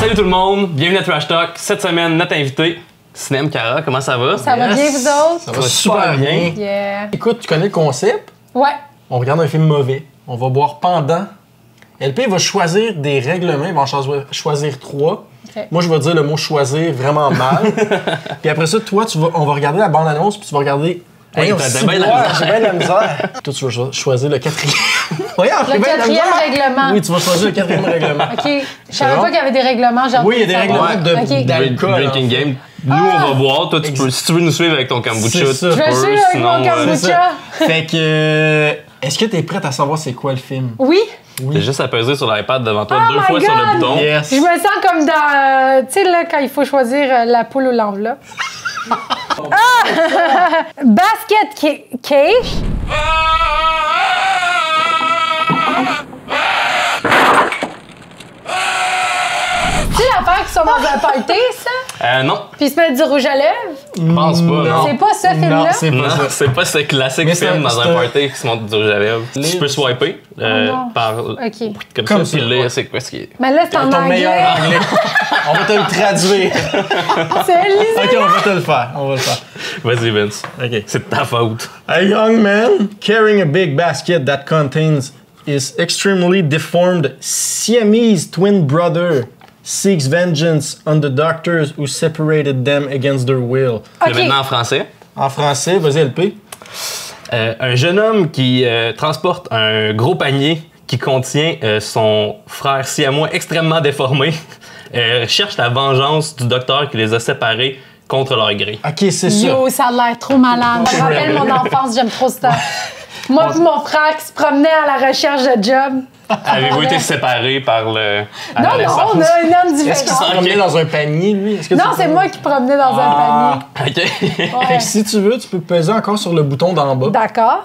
Salut tout le monde, bienvenue à Trash Talk. Cette semaine, notre invité, Sinem Cara, comment ça va? Ça va bien, vous autres? Ça va super bien. Yeah. Écoute, tu connais le concept? Ouais. On regarde un film mauvais. On va boire pendant. LP va choisir des règlements. Il va en choisir 3. Okay. Moi, je vais dire le mot choisir vraiment mal. Puis après ça, toi, on va regarder la bande-annonce, puis tu vas regarder. Hey, Voyons, t'as bien de la misère. j'ai bien de la misère. Toi, tu vas choisir le 4e. Voyons, j'ai Le bien de la 4e misère. règlement. Oui, tu vas choisir le 4e règlement. OK. Je savais pas qu'il y avait des règlements. Genre Oui, il y a des règlements OK. d'alcool. Drinking game. Nous, on va boire. Toi, si tu veux nous suivre avec ton kombucha, C'est ça. tu Je vais peux. suivre avec Sinon, mon kombucha. C'est ça. Fait que. Est-ce que t'es prête à savoir c'est quoi le film? Oui. t'as juste à peser sur l'iPad devant toi Oh 2 my fois sur le God! bouton. Yes. Je me sens comme dans... tu sais, là, quand il faut choisir la poule ou l'enveloppe. Basket cage. Tu sais l'affaire qui sont dans un party, ça? Non, Puis ils se mettent du rouge à lèvres? je pense pas. Non. C'est pas ce film-là? Non, c'est pas Non, ça. c'est pas ce classique Mais film dans un party qui se montre du rouge à lèvres. Tu peux swiper non. par. OK. Comme ça, ça, puis là, ouais. c'est quoi ce qui est. Mais là, c'est en Ton anglais. meilleur anglais. On va te le traduire. C'est Elisa. Ok, on va te le faire. On va le faire. Vas-y, Vince. Ok. C'est de ta faute. A young man carrying a big basket that contains his extremely deformed Siamese twin brother seeks vengeance on the doctors who separated them against their will. Là, OK. maintenant en français. En français, vas-y LP. Un jeune homme qui transporte un gros panier qui contient son frère siamois extrêmement déformé cherche la vengeance du docteur qui les a séparés contre leur gré. Ok, c'est ça. Yo, ça a l'air trop malade. Ça me rappelle mon enfance, j'aime trop ça. Moi et mon frère qui se promenait à la recherche de job. Avez-vous été séparés par le. à Non, non, l'adolescence? on a une âme Est-ce qu'il différente. s'en promenait dans un panier, lui? Est-ce que Non, tu c'est peux- moi qui promenais dans un panier. Ok. Fait Ouais. que si tu veux, tu peux peser encore sur le bouton d'en bas. D'accord.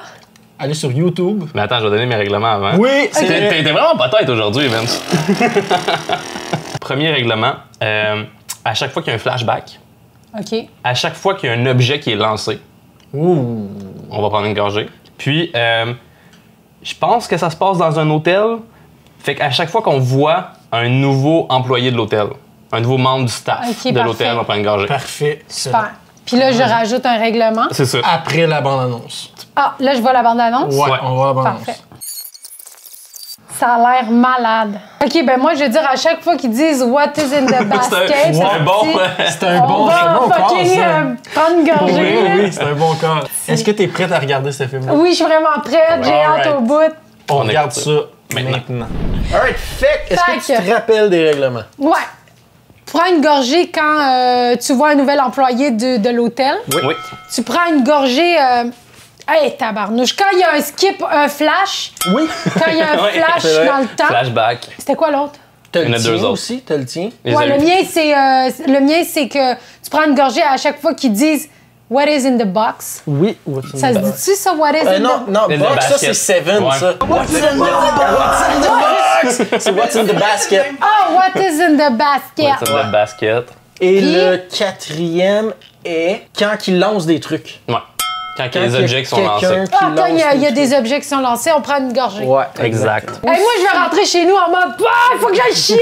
Aller sur YouTube. Mais attends, je vais donner mes règlements avant. Oui, c'est T'es vrai. t'es vraiment pas tête aujourd'hui, Vince. Premier règlement. À chaque fois qu'il y a un flashback, OK. à chaque fois qu'il y a un objet qui est lancé, Ouh. on va prendre une gorgée. Puis, je pense que ça se passe dans un hôtel. Fait qu'à chaque fois qu'on voit un nouveau employé de l'hôtel, un nouveau membre du staff Ok, de parfait. l'hôtel, on prend une gorgée. Parfait. Super. Puis là, je rajoute un règlement. C'est ça. Après la bande-annonce. Ah, là, je vois la bande-annonce. Ouais, Ouais. on va voir la bande-annonce. Parfait. Ça a l'air malade. OK, ben moi, je veux dire, à chaque fois qu'ils disent « What is in the basket », C'est un bon. C'est un on bon, va c'est un bon fucking corps, ça. prendre une gorgée. Oui, là. oui, c'est un bon corps. Est-ce que t'es prête à regarder ce film-là? Oui, je suis vraiment prête. J'ai hâte Alright. au bout. On On regarde écoute ça Maintenant. maintenant. Alright, fait est-ce que tu Fait que- te rappelles des règlements? Ouais. Prends une gorgée quand tu vois un nouvel employé de l'hôtel. Oui. Tu prends une gorgée... Hey, tabarnouche. Quand il y a un skip, un flash, Oui. quand il y a un Ouais, flash c'est vrai. dans le temps... Flashback. C'était quoi l'autre? T'as Il y en le a deux tien autres. aussi? T'as le tien? Les Ouais, le amis. mien, c'est que tu prends une gorgée à chaque fois qu'ils disent « What is in the box Oui. What's in Ça the se box? dit-tu, ça? What is in Non, the... non, In the box, ça basket. c'est Seven, Ouais. ça. What's in the box? C'est What's in the basket. Ah, what is in the basket? C'est de basket. Et Puis- le 4e est quand il lance des trucs. Ouais. Quand Quand les il y a objets qui sont quelqu'un lancés. qui Ah, quand il y a lance des objets qui sont lancés, on prend une gorgée. Ouais, Exact. Hey, moi, je vais rentrer chez nous en mode « Ah, il faut que j'aille chier!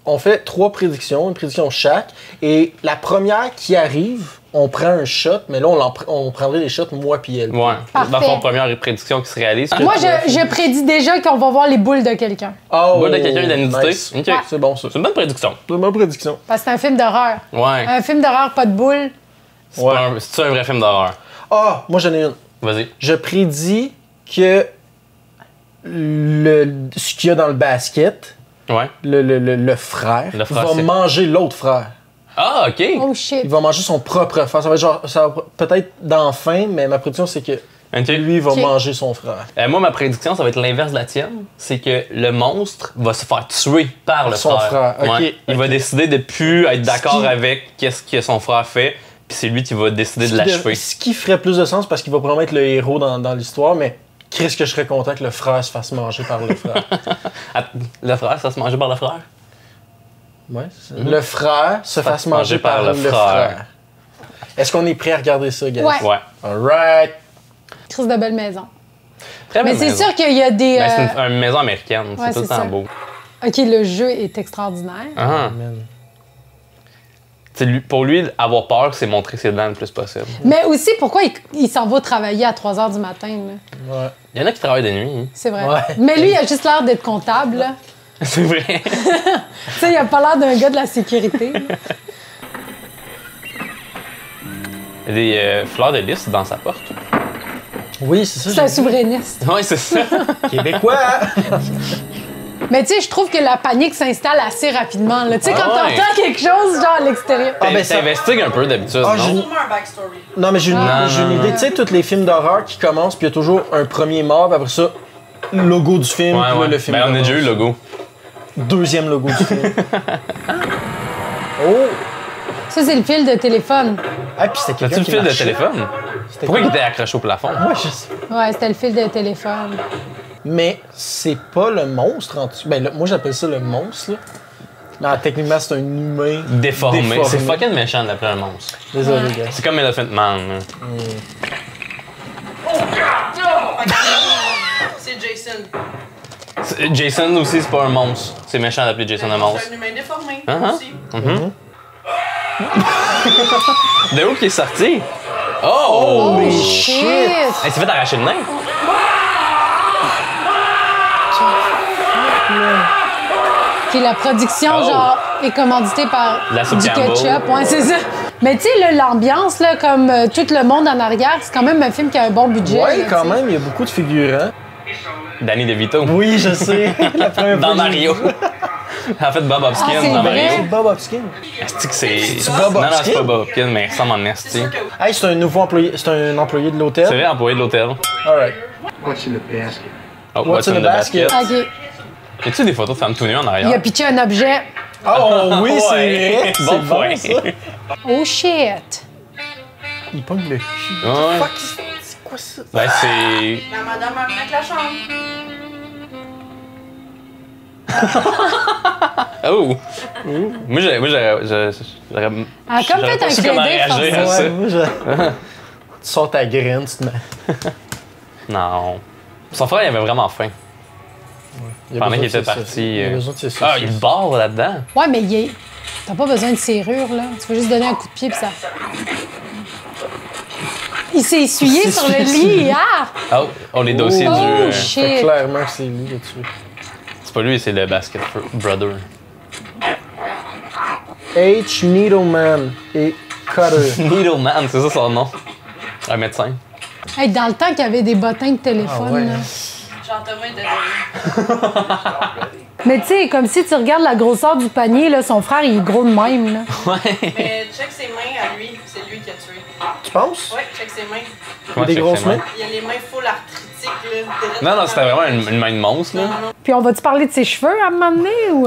On fait 3 prédictions, une prédiction chaque. Et la première qui arrive, on prend un shot, mais là, on prendrait des shots, moi puis elle. Ouais. Parfait. Dans son première prédiction qui se réalise. » Moi, je prédis déjà qu'on va voir les boules de quelqu'un. Oh, Boule de quelqu'un d'identité. nice. Ok. C'est bon, ça. C'est une bonne prédiction. C'est ma prédiction. Parce que c'est un film d'horreur. Ouais. Un film d'horreur, pas de boules. C'est pas un- C'est-tu un vrai film d'horreur? Ah, moi j'en ai une. Vas-y. Je prédis que ce qu'il y a dans le basket, Ouais. le frère, Le frère, va c'est- manger l'autre frère. Ah, ok. Oh shit. Il va manger son propre frère. Ça va être genre, ça va peut-être dans la fin, mais ma prédiction c'est que Ok. lui va Ok. manger son frère. Moi, ma prédiction, ça va être l'inverse de la tienne. C'est que le monstre va se faire tuer par le Son frère. Ok, Ouais. Il ok. va décider de plus être d'accord qui- avec qu'est-ce que son frère fait, puis c'est lui qui va décider de l'achever. Ce qui ferait plus de sens parce qu'il va probablement être le héros dans l'histoire, mais qu'est-ce que je serais content que le frère se fasse manger par le frère. Le frère, ça se mangeait par le frère? Ouais, c'est ça. Le frère se fasse manger par le frère. Est-ce qu'on est prêt à regarder ça, guys? Ouais. Ouais. Alright. Crise de belle maison. Très Mais belle c'est maison. sûr qu'il y a des... Ben, c'est une maison américaine. ouais, C'est tout le c'est temps ça. beau. OK, le jeu est extraordinaire. Ah. Man. Pour lui, avoir peur, c'est montrer ses dents le plus possible. Mais aussi, pourquoi il s'en va travailler à 3 h du matin? Là? Ouais. Il y en a qui travaillent de nuit. Hein. C'est vrai. Ouais. Mais lui, il a juste l'air d'être comptable. Là. C'est vrai. Tu sais, il a pas l'air d'un gars de la sécurité. là. Il y a des fleurs de lys dans sa porte. Oui, c'est ça. C'est un j'ai dit. souverainiste. Oui, c'est ça. Québécois, hein? Mais tu sais, je trouve que la panique s'installe assez rapidement. Tu sais, Ah quand ouais. t'entends quelque chose, genre à l'extérieur. Ah, ben ça- T'investigues un peu d'habitude, Ah, non? j'ai- Sûrement un backstory. Non, mais j'ai Non, j'ai non, une idée. non. Tu sais, tous les films d'horreur qui commencent, puis il y a toujours un premier mort, puis après ça, logo du film, Ouais, puis là, ouais. le film. Ben, on a commence. déjà eu le logo. Deuxième logo du film. Oh! Ça, c'est le fil de téléphone. Ah, puis c'était quelqu'un As-tu le qui fil de marchait. téléphone? C'était Pourquoi il quoi? était accroché au plafond? Ouais, je sais. Ouais, c'était le fil de téléphone. Mais c'est pas le monstre en dessous. Ben, là, moi, j'appelle ça le monstre, là. Mais techniquement, c'est un humain Déformé. C'est fucking méchant de l'appeler un monstre. Désolé, gars. C'est comme Elephant Man. là. C'est Jason. Jason aussi, c'est pas un monstre. C'est méchant d'appeler Jason un monstre. C'est un humain déformé Uh-huh. aussi. De où qu'il est sorti? Oh! Oh, shit! Il s'est fait arracher le nez. Puis la production, Oh. genre, est commanditée par La soupe du Campbell. ketchup. Ouais, c'est ça. Mais tu sais, là, l'ambiance, là, comme tout le monde en arrière, c'est quand même un film qui a un bon budget. Ouais, là, quand tu sais. même, il y a beaucoup de figurants. Danny DeVito. Oui, je sais. La première Dans fois que j'ai Mario. vu. En fait, Bob Hopkins Ah, c'est dans vrai? Mario. C'est Bob Hopkins. Est-ce que c'est. C'est Bob Non, non, c'est Hopkins? pas Bob Hopkins, mais il ressemble en C'est Nasty. sûr que Hey, c'est un nouveau employé. C'est un employé de l'hôtel. C'est vrai, employé de l'hôtel. Alright. What's in the basket? Oh, What's in the basket? OK. Y a-tu des photos de femmes tout nues en Il a arrière? pitché un objet. Oh oui, c'est Ouais. vrai. Bon C'est bon, point. ça. Oh shit! Il pogne le cul. Ouais. Fuck, c'est quoi ça? Ben, c'est. la madame arnaque la chambre. Oh! Moi, j'aurais. Elle a comme fait un clin d'œil réagir à forcé. ça. Ouais, moi, tu sors ta graine, tu te mets. Non. Son frère, il avait vraiment faim. Il a Pendant besoin qu'il était de ses parti. saucisses. Il a besoin de ses Ah, saucisses. il barre là-dedans. Ouais, mais t'as pas besoin de serrure, là. Tu peux juste donner un coup de pied, puis ça. Il s'est essuyé Il s'est sur le essuyé. lit. Ah! Oh, oh les dossiers Oh, du. shit. Fait clairement que c'est lui là-dessus. C'est pas lui, c'est le Basket Brother. H. Needleman et Cutter. Needleman, c'est ça son nom. Un médecin. Hey, dans le temps qu'il y avait des bottins de téléphone, Ah ouais. là. Jean-Thomas était donné. Mais tu sais, comme si tu regardes la grosseur du panier, là, son frère, il est gros de même, là. Mais check ses mains à lui, c'est lui qui a tué. Tu penses? Ouais, check ses mains. Comment Des c'est grosses que c'est, mains? Il a les mains full arthritiques, là. Non, non, c'était vraiment une main de monstre, là. Puis on va-tu parler de ses cheveux à un moment donné, ou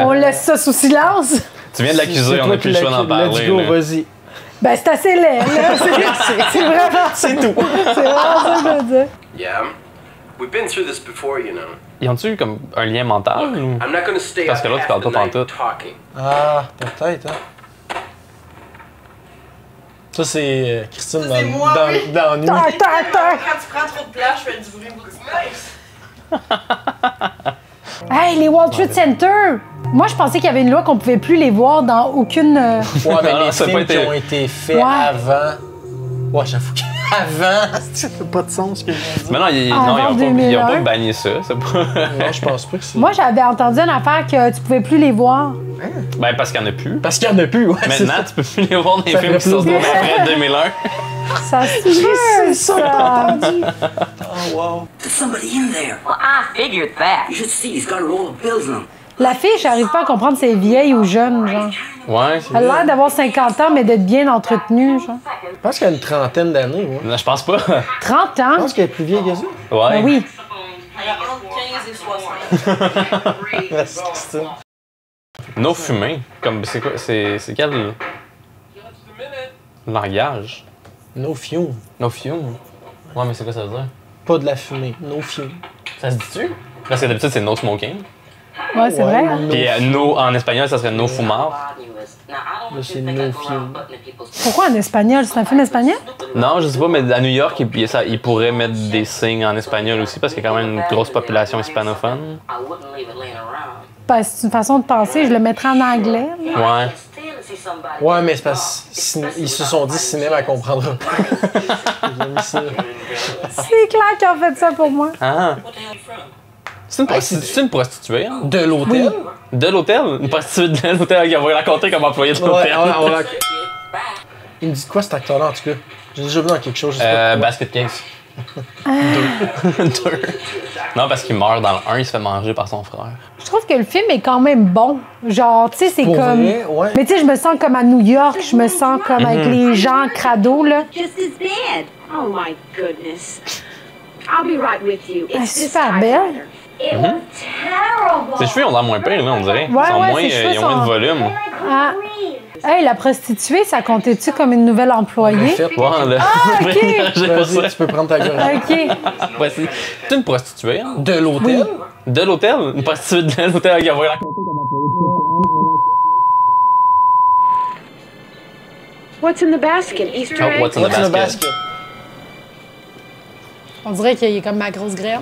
on laisse ça sous silence? Tu viens de l'accuser, on n'a plus le choix d'en Let's parler. go, là. vas-y. Ben, c'est assez laid, là. C'est vraiment... C'est tout. C'est vraiment ça que je veux dire. Yeah. We've been through this before, you know. Ils ont-tu comme un lien mental? Ou... I'm not gonna stay Parce up que là, tu half parles the pas night pantoute. talking. Ah, peut-être, hein. Ça, c'est Christine Ça, c'est moi, oui. dans la nuit. Tac, tac, tac. Quand tu prends trop de place, je fais du bruit beaucoup de place. Hey, les World Trade Center! Moi, je pensais qu'il y avait une loi qu'on pouvait plus les voir dans aucune... Ouais, mais Non, les ça a films pas été- qui ont été faits Ouais. avant. Ouais, j'avoue qu'avant, ça fait pas de sens ce que je viens de dire. Mais non, Avant ils ont 2001. pas banni ça. C'est pas... Non, je pense pas que c'est. Moi, j'avais entendu une affaire que tu pouvais plus les voir. Ben, parce qu'il y en a plus. Parce qu'il y en a plus, ouais. c'est Maintenant, tu peux plus les voir dans les Ça films fait qui sortent plus de- après 2001. Ça se peut, ça! Oh, wow. There's somebody in there. Well, I figured that. You should see he's got a roll of bills in him. La fille, j'arrive pas à comprendre si elle est vieille ou jeune, genre. Ouais. Elle a l'air d'avoir 50 ans, mais d'être bien entretenue, genre. Je pense qu'elle a une trentaine d'années, ouais. Non, je pense pas. 30 Je ans? pense qu'elle est plus vieille que ça. Ouais. Ben oui. Elle a entre 15 et 60. Merci, Christine. No fumée. Comme, c'est quoi? C'est quel langage? No fume. No fume. Ouais, mais c'est quoi ça veut dire? Pas de la fumée. No fume. Ça se dit-tu? Parce que d'habitude, c'est no smoking. Ouais, c'est vrai. Hein? Puis no en espagnol, ça serait no fumar. Là, c'est no fume. Pourquoi en espagnol? C'est un film espagnol? Non, je sais pas, mais à New York, il pourrait mettre des signes en espagnol aussi parce qu'il y a quand même une grosse population hispanophone. I wouldn't leave it laying around. ben, c'est une façon de penser. Je le mettrais en anglais. là. Ouais. Ouais, mais c'est parce qu'ils se sont dit cinéma, elle comprendra pas. J'ai mis ça. C'est clair qu'ils ont fait ça pour moi. Ah. C'est une prostituée, hein? De l'hôtel? De l'hôtel? Une prostituée de l'hôtel qui va la compter comme employé de l'hôtel. Il me dit quoi cet acteur-là en tout cas? J'ai déjà vu dans quelque chose, je sais pas. Pourquoi. Basket Case. Deux. Non, parce qu'il meurt dans le 1, il se fait manger par son frère. Je trouve que le film est quand même bon. Genre, tu sais, c'est Pour comme. vrai, ouais. Mais tu sais, je me sens comme à New York, je me sens comme avec les gens crado, là. Just as bad. Oh my goodness. I'll be right with you. Elle est It's this super typewriter. belle. It was terrible. Ses cheveux ont l'air moins pires, là, on dirait. Ouais, ils sont ouais, moins, ses cheveux ils ont moins sont- de volume. Ah. Hey, la prostituée, ça comptait-tu comme une nouvelle employée? Fait, Ouais, là. J'ai pas vas-y, ça. tu peux prendre ta gueule. OK. Voici. C'est une prostituée, hein? De l'hôtel? De l'hôtel? Une prostituée de l'hôtel qui va la compter comme employé de What's in the basket? Easter Oh, egg? what's in the What's in the basket? basket? On dirait qu'il est comme ma grosse graine.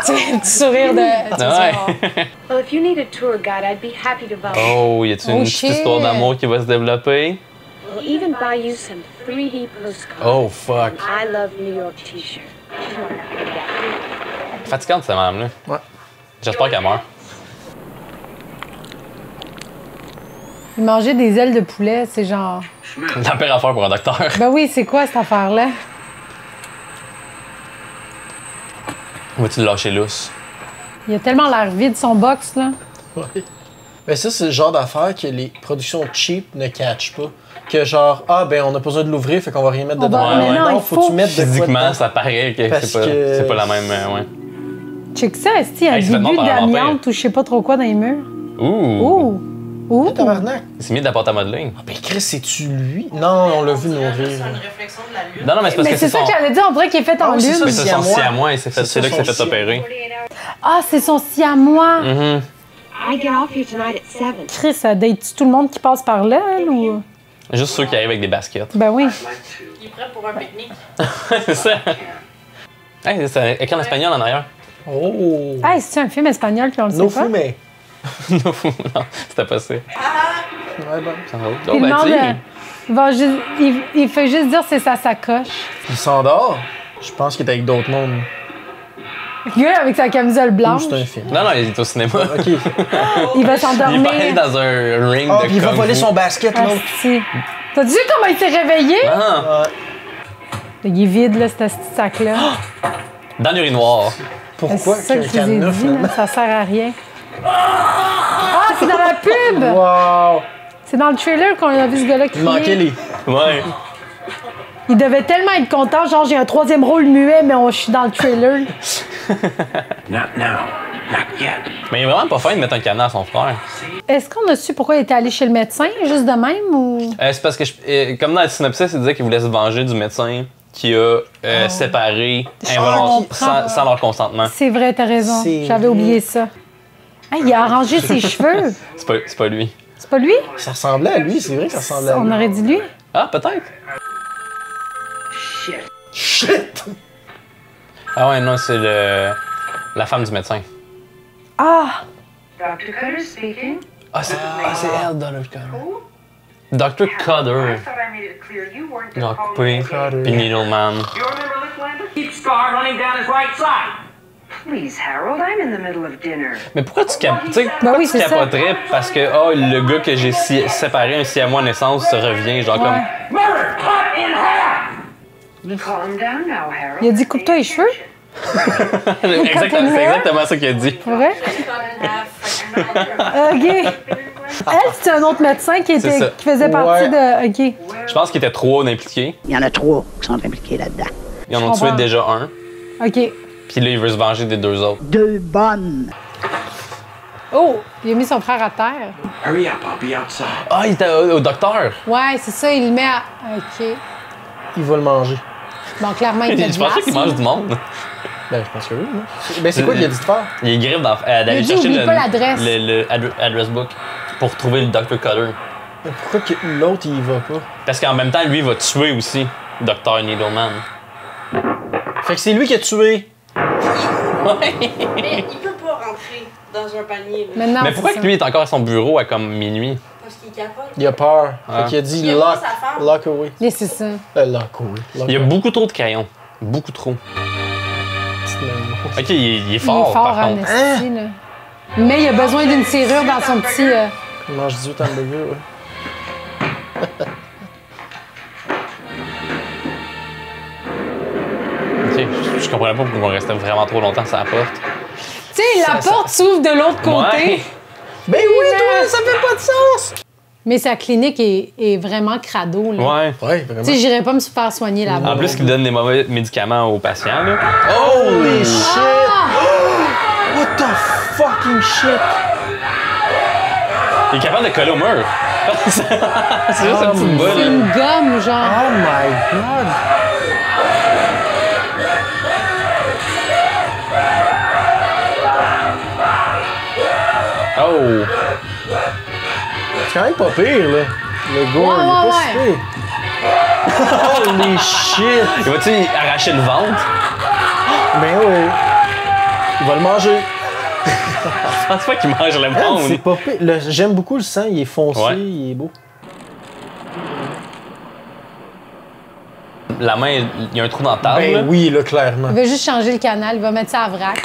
Tu sais, un petit sourire de. Ouais. Well, if you need a tour guide, I'd be happy to volunteer. Oh, y a-tu une petite shit. histoire d'amour qui va se développer? We'll even buy you some 3D postcards. Oh, fuck. I love New York t-shirt. Fatigante, cette madame-là. Ouais. J'espère qu'elle meurt. Il mangeait des ailes de poulet, c'est genre. La pire affaire pour un docteur. Ben oui, c'est quoi cette affaire-là? Vas-tu le lâcher lousse? Il a tellement l'air vide, son box, là. Ouais. Mais ça, c'est le genre d'affaire que les productions cheap ne catchent pas. Que genre, ah ben on a pas besoin de l'ouvrir, fait qu'on va rien mettre On dedans. va- mais non, il faut que faut- tu mettes de quoi Physiquement, dedans. ça paraît que Parce que- c'est pas la même. Ouais. Check ça, est-ce qu'il y a un Hey, il se fait début demander par un d'amiante ou je sais pas trop quoi dans les murs? Ouh! Ouh! Ouh! Tabarnak. C'est mis de la pâte à modeler. Ah ben Chris, c'est-tu lui? Non, on l'a vu C'est nourrir. une réflexion de la lune. Non, non, mais c'est parce Mais que c'est ça son... que j'allais dire, on dirait qu'il est fait en Ah oui, c'est lune. ça. Mais c'est son Siamois. siamois, et c'est là qu'il s'est fait son opérer. Ah, c'est son siamois. Mhm. I get off here tonight at 7. Chris, ça date tout le monde qui passe par là, elle, ou? Juste ceux qui arrivent avec des baskets. Ben oui. Il est prêt pour un pique-nique. C'est ça. Hey, c'est écrit en espagnol en arrière. Oh! Hey, c'est un film espagnol puis on le sait No pas? fumée. Non, c'était pas ça. Ouais, ben. Oh, Il ben, demande, dis. il, va juste, il fait juste dire c'est sa sacoche. Il s'endort. Je pense qu'il est avec d'autres mondes. Le gars avec sa camisole Ou blanche, c'est un film. Non, non, il est au cinéma. Ok. il va Il est pas allé s'endormir. dans un ring Ah, de puis il va kung voler fu. son basket, l'autre. Asti. T'as vu comment il s'est réveillé? Ah, Il est vide, là, ce petit sac-là. dans l'urinoir. Pourquoi C'est ça que qu'il y je a un vous ai cadenas, dit, finalement? là, ça sert à rien. Ah, c'est dans la pub! Wow! C'est dans le trailer qu'on a vu ce gars-là Il manquait crier. les. Ouais. Il devait tellement être content, genre j'ai un troisième rôle muet, mais je suis dans le trailer. Not now. Not yet. Mais il est vraiment pas fin de mettre un cadenas à son frère. Est-ce qu'on a su pourquoi il était allé chez le médecin, juste de même, ou... C'est parce que, comme dans le synopsis, il disait qu'il voulait se venger du médecin qui a séparé sans leur consentement. C'est vrai, t'as raison. C'est J'avais vrai. oublié ça. Hey, il a arrangé ses cheveux. C'est pas lui. C'est pas lui? Ça ressemblait à lui, c'est vrai que ça ressemblait à On lui. aurait dit lui. Ah, peut-être. Shit! Ah ouais, non, c'est la femme du médecin. Ah! Dr. Cutter speaking. Ah, c'est elle, Dr. Cutter. Dr. Cutter. I thought I made it clear you weren't Il a gonna call coupé. me. Puis Needleman. You remember Lithlander? Keep scar running down his right side. Please, Harold, I'm in the middle of dinner. Mais pourquoi tu sais, Ben pourquoi oui, tu c'est ça. capoterais parce que le gars que j'ai séparé un siamois à naissance se revient, genre Ouais. Murder! Cut in half! Calm down now, Harold. Il a dit coupe-toi les cheveux. comme. Exactement, c'est exactement ça qu'il a dit. Pour vrai? OK. Elle, c'est un autre médecin qui, C'est ça. qui faisait partie de... OK. Je pense qu'il était trop impliqué. Il y en a 3 qui sont impliqués là-dedans. Ils en ont Je tué comprends. déjà un. OK. Puis là, il veut se venger des 2 autres. 2 bonnes. Oh! Il a mis son frère à terre. Hurry up, I'll be outside. Ah, il était au docteur. Ouais, c'est ça, il le met à... OK. Il va le manger. Bon, clairement, il fait Je de pensais qu'il glace, mange du monde. Ben, je pense que oui. Ben, c'est quoi qu'il a dit de faire? Il est griffe d'aller dit, chercher oublie pas l'adresse. le address book pour trouver le Dr. Cutter. Mais pourquoi que l'autre, il y va pas? Parce qu'en même temps, lui, il va tuer aussi Dr. Needleman. Fait que c'est lui qui a tué. Mais il peut pas rentrer. dans un panier. Là. Maintenant, Mais pourquoi c'est que lui est encore à son bureau à comme minuit? Parce qu'il capote. Il a peur. Ah. Fait qu'il a dit Il aime lock, pas sa femme. lock away. ça. Mais c'est ça. Lock away. Lock Il y a away. beaucoup trop de crayons. Beaucoup trop. Petite main. Ok, il est fort, Il est fort par en contre. esti, là. Mais il a besoin d'une serrure dans son petit... Il mange 18 hamburgers, ouais. Ok, je comprenais pas pourquoi on restait vraiment trop longtemps sur la porte. Tu sais, la porte s'ouvre de l'autre côté. Ouais. Ben oui, toi, ça fait pas de sens! Mais sa clinique est vraiment crado, là. Ouais. Ouais, vraiment. Tu sais, j'irais pas me faire soigner là-bas. En plus, qu'il donne des mauvais médicaments aux patients, là. Holy shit! What the fucking shit? Il est capable de coller au mur. C'est juste une petite C'est boule. une gomme, genre. Oh my god! Oh! C'est quand même pas pire, là. Le gore, Ouais, il est ouais, pas si pire. Holy shit! Il va-tu arracher le ventre? Ben oui. Il va le manger. Je pense pas qu'il mange le Man, c'est ventre. pas pire. J'aime beaucoup le sang, il est foncé, Ouais. il est beau. La main, il y a un trou dans la table. là. Ben oui, là, clairement. Il va juste changer le canal, il va mettre ça à vrac.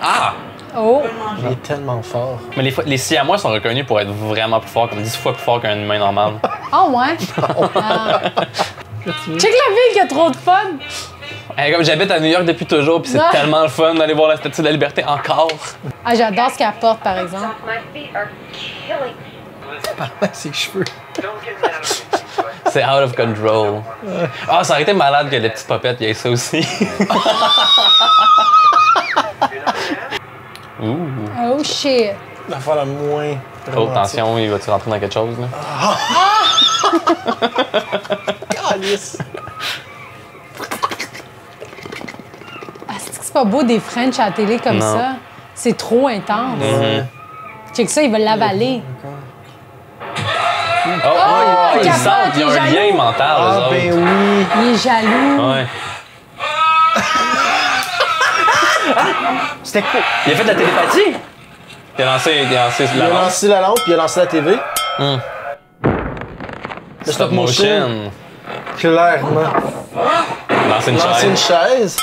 Ah! Oh! Il est tellement fort. Mais les siamois sont reconnus pour être vraiment plus forts, comme 10 fois plus forts qu'un humain normal. Oh, ouais! Ah. Check la fille qui a trop de fun! Comme j'habite à New York depuis toujours, puis c'est Ouais. tellement le fun d'aller voir la Statue de la Liberté encore. Ah, j'adore ce qu'elle porte, par exemple. My feet are killing. Ses cheveux. C'est out of control. Ah, ça aurait été malade que les petites popettes y aient ça aussi. Ouh. Oh, shit! L'affaire la moins. Oh, attention, il va-tu rentrer dans quelque chose, là? Calice. Ah, c'est pas beau des French à la télé comme Non. ça. C'est trop intense. Mhm. Check ça, il va l'avaler. Oh, il ils capote, sentent, il y a il est un jaloux. lien mental, Ah, eux ben autres. oui. Il est jaloux. Ouais. C'était cool. Il a fait de la télépathie. Il a lancé Il la a lampe. lancé la lampe, puis il a lancé la TV. Hum. Le stop motion. Clairement. Lancer une Lancer une chaise. chaise.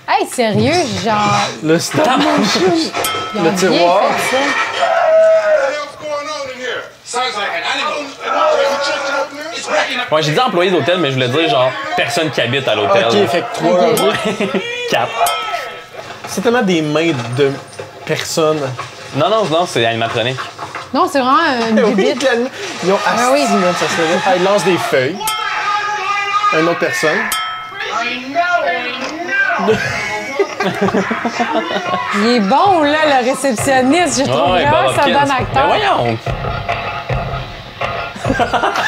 Hey, sérieux, genre, Le stop motion. ils ont Le bien tiroir. fait ça. Ouais, j'ai dit employé d'hôtel, mais je voulais dire genre personne qui habite à l'hôtel. Ok, fait que 3, Ok. 4. c'est tellement des mains de personnes. Non, c'est animatronique. Non, c'est vraiment une Oui, bibite. clairement. Ils ont assis, oui. man, ça serait vrai. Ah, ils lancent des feuilles. Une autre personne. Il est bon, là, le réceptionniste. Je trouve vraiment Bob que c'est un Hopkins. bon acteur. Ben voyons!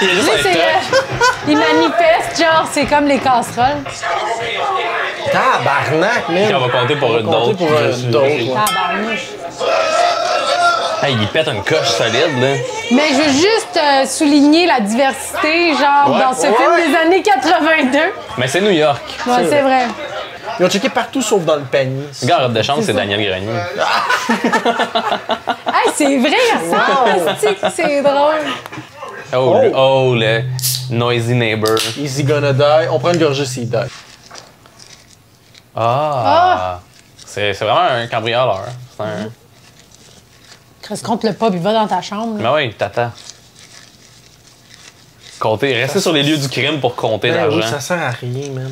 Il a juste Lui, un c'est, stock. il manifeste, genre, c'est comme les casseroles. Tabarnak, man. Puis on va compter pour On va une compter d'autres. pour un d'autres, ouais. Tabarnouche. Hey, il pète une coche solide, là. Mais je veux juste souligner la diversité, genre, Ouais. dans ce Ouais. film des années 82. Mais c'est New York. Ouais, c'est vrai. Ils ont checké partout sauf dans le panier. Le gars en robe de chambre, c'est ça. Daniel Grenier. Hey, c'est vrai, ça! C'est drôle. Oh, le noisy neighbor. Easy gonna die. On prend une gorgée s'il die. Ah! C'est vraiment un cambrioleur. C'est un... Reste contre le pub, il va dans ta chambre. là. Mais oui, t'attends. Compter, rester sur les lieux du crime pour compter Ben oui, l'argent. ça sert à rien, man.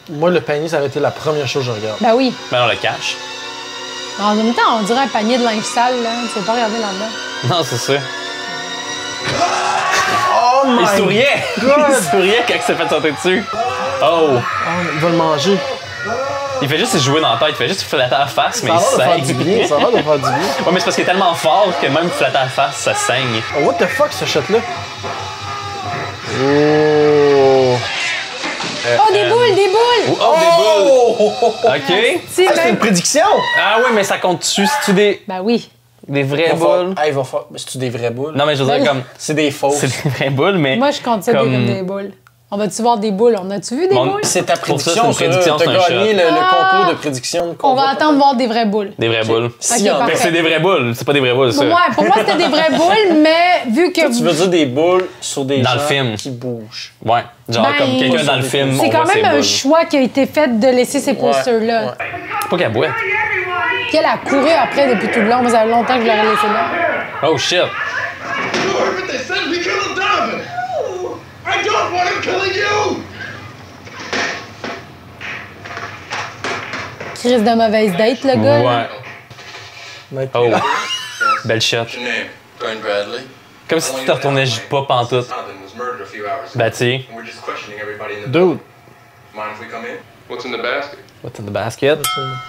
Moi, le panier, ça aurait été la première chose que je regarde. Ben oui. Mais non, le cash. En même temps, on dirait un panier de linge sale, là. Tu veux pas regarder là-dedans. Non, c'est ça. Oh my Il souriait! God! Il souriait quand il s'est fait sauter dessus. Oh! Oh, il va le manger. Il fait juste se jouer dans la tête, il fait juste flatter la face, mais Ça il va de faire du bien, saigne. ça va de faire du bien. Ouais, mais c'est parce qu'il est tellement fort que même flatter la face, ça saigne. Oh, what the fuck, ce shot-là? Oh! Oh, des boules, des boules! Oh, des boules! OK. Si, Ah, c'est une même... prédiction! Ah ouais, mais ça compte dessus. C'est-tu Ben oui. des vraies Il va faire- boules? Ah, il va faire. Mais c'est-tu des vraies boules? Non, mais je veux dire, comme. C'est des fausses. C'est des vraies boules, mais. Moi, je compte ça comme... comme des boules. On va-tu voir des boules? On a-tu vu des Bon, boules? C'est ta Pour ça, prédiction, c'est une prédiction, T'as c'est un gagné shot. le concours de prédiction. On va attendre voir des vraies boules. Des vraies boules. Si, Ok, en parfait. Mais c'est des vraies boules, c'est pas des vraies boules, ça. Ouais, pour moi, c'était des vraies boules, mais vu que... Tu veux dire des boules sur des Dans gens le film. qui bougent. Ouais. Genre, Ben, comme quelqu'un dans le film, C'est on quand voit ses même un boules. choix qui a été fait de laisser ces posters-là. ouais. Pas qu'elle boit. Qu'elle a couru après depuis tout le long. Moi, ça fait longtemps que je l'aurais laissé là. Oh shit. You heard what they said? We killed Donovan! I don't want him killing you! Crise de mauvaise date, le gars. là. Ouais. Oh. Belle shot. What's your name? Glenn Bradley. Comme si tu te retournais pas pantoute. Donovan was murdered a few hours ago. Bah, tu And we're just questioning everybody in the Dude. Mind if we come in? What's in the basket? What's in the basket?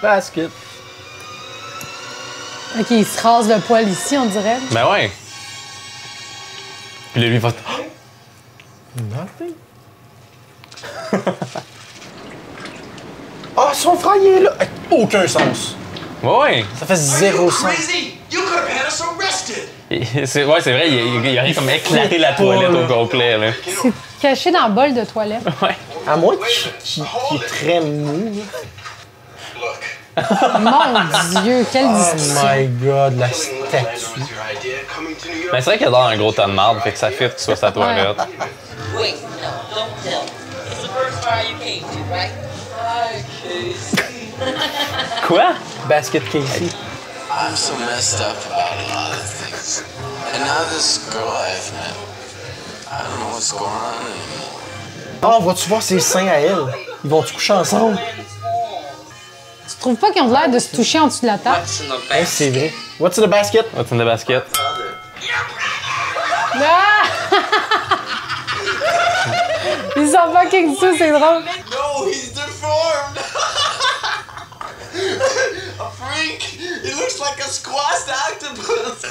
Basket. OK, il se rase le poil ici, on dirait. Ben ouais. Puis là, lui, il va. Nothing. Ah, son frère, il est là. Aucun sens. Ouais. Ça fait zéro sens. Crazy! You could have had us arrested! Ouais, c'est vrai, il a rien comme éclaté la toilette au complet, là. C'est caché dans le bol de toilette. Ouais. À moins qu'il est très mou. Mon Dieu, quelle Oh discussion. my god, la statue. Your idea coming to New York? Mais c'est vrai qu'il a l'air un gros tas de marde, fait que ça fit qu'il soit sa toilette. Wait, no, don't tell me. This is the first bar you came to, right? Hi, Casey. Quoi? Basket Casey. I'm so messed up about a lot of things. And now this girl I've met, I don't know what's going on anymore. Oh, vas-tu voir ses seins à elle? Ils vont-tu coucher ensemble? Tu trouves pas qu'ils ont l'air de se toucher en dessous de la table? What's in the Ouais, c'est vrai. What's in the basket? What's in the basket? Ah! Ils sont fucking dessous, c'est drôle. No, he's deformed! A freak! He looks like a squashed octopus!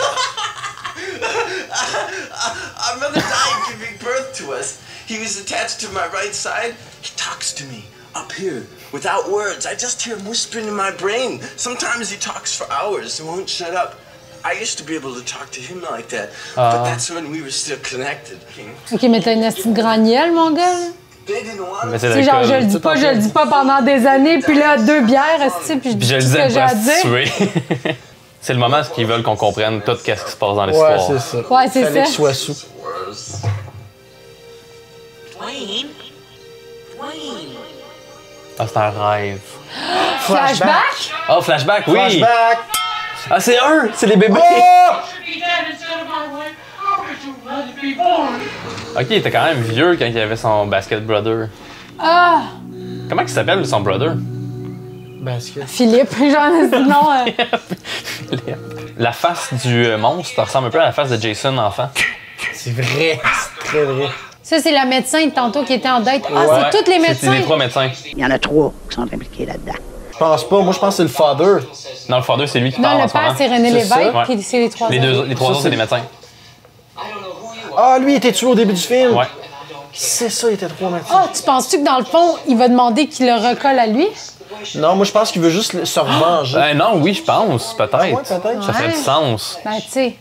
Our mother died giving birth to us. He was attached to my right side. He talks to me up here without words. I just hear him whispering in my brain. Sometimes he talks for hours and won't shut up. I used to be able to talk to him like that, but that's when we were still connected. OK, mais t'as une astuce de granielle, mon gars. là. They didn't want Mais us. c'est Tu sais, genre, je le l'alcool. dis pas pendant des années, puis là, 2 bières, esti, puis je Puis je le dis ce disais que j'ai à pas dire. tuer. C'est le moment où ils veulent qu'on comprenne tout ce qui se passe dans Ouais, l'histoire. c'est ça. Ouais, c'est Fallait ça. qu'il soit sous. Dwayne? Dwayne. Ah, c'est un rêve. Flashback? Oh, flashback, oui! Flashback! Ah, c'est eux! C'est les bébés! Oh! Ok, il était quand même vieux quand il avait son basket brother. Ah! Comment il s'appelle, son brother? Basket. Philippe, genre, non. La face du monstre ressemble un peu à la face de Jason enfant. C'est vrai. C'est très vrai. Ça, c'est la médecin de tantôt qui était en date. Ah, Ouais, c'est tous les C'est médecins. les 3 médecins. Il y en a 3 qui sont impliqués là-dedans. Je pense pas. Moi, je pense que c'est le father. Non, le father, c'est lui qui Non, parle en le ce moment. père, c'est René C'est Lévesque, ça? puis c'est les 3 Les trois autres, c'est des médecins. Ah, lui, il était tué au début du film. Ouais. C'est ça, il était 3 médecins. Ah, tu penses-tu que dans le fond, il va demander qu'il le recolle à lui? Non, moi, je pense qu'il veut juste se revenger. Non, oui, je pense, peut-être. Ouais, peut-être. Ça ferait Ouais. du sens. Ben, tu sais.